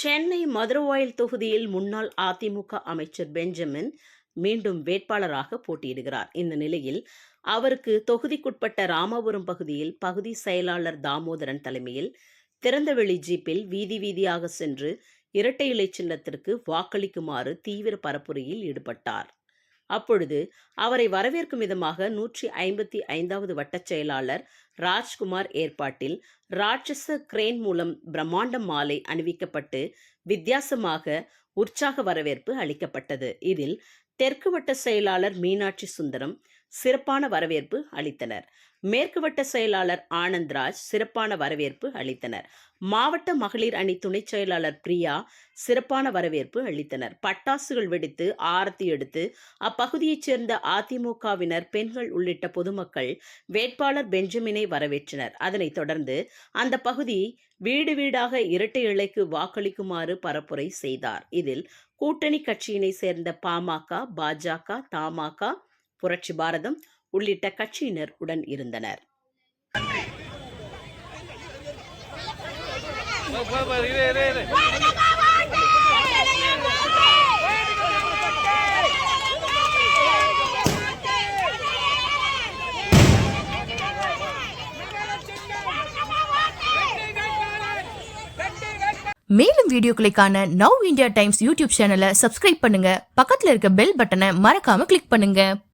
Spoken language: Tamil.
சென்னை மதுரவாயல் தொகுதியில் முன்னாள் அதிமுக அமைச்சர் பெஞ்சமின் மீண்டும் வேட்பாளராக போட்டியிடுகிறார். இந்த நிலையில் அவருக்கு தொகுதிக்குட்பட்ட ராமபுரம் பகுதியில் பகுதி செயலாளர் தாமோதரன் தலைமையில் திறந்தவெளி ஜீப்பில் வீதி வீதியாக சென்று இரட்டை இலை சின்னத்திற்கு வாக்களிக்குமாறு தீவிர பரப்புரையில் ஈடுபட்டார். அப்பொழுது அவரை வரவேற்கும் விதமாக 155வது வட்டச் செயலாளர் ராஜ்குமார் ஏற்பாட்டில் ராட்சச கிரேன் மூலம் பிரம்மாண்ட மாலை அணிவிக்கப்பட்டு வித்தியாசமாக உற்சாக வரவேற்பு அளிக்கப்பட்டது. இதில் தெற்கு வட்ட செயலாளர் மீனாட்சி சுந்தரம் சிறப்பான வரவேற்பு அளித்தனர். மேற்கு வட்ட செயலாளர் ஆனந்த்ராஜ் சிறப்பான வரவேற்பு அளித்தனர். மாவட்ட மகளிர் அணி துணை செயலாளர் பிரியா சிறப்பான வரவேற்பு அளித்தனர். பட்டாசுகள் வெடித்து ஆரத்தி எடுத்து அப்பகுதியைச் சேர்ந்த அதிமுகவினர், பெண்கள் உள்ளிட்ட பொதுமக்கள் வேட்பாளர் பெஞ்சமினை வரவேற்றனர். அதனைத் தொடர்ந்து அந்த பகுதி வீடு வீடாக இரட்டை இலைக்கு வாக்களிக்குமாறு பரப்புரை செய்தார். இதில் கூட்டணி கட்சியினை சேர்ந்த பாமக, பாஜக, தமாக, புரட்சி பாரதம் உள்ளிட்ட கட்சியினர் உடன் இருந்தனர். மேலும் வீடியோக்களை காண நவ் இந்தியா டைம்ஸ் யூடியூப் சேனலை சப்ஸ்கிரைப் பண்ணுங்க. பக்கத்துல இருக்க பெல் பட்டனை மறக்காம கிளிக் பண்ணுங்க.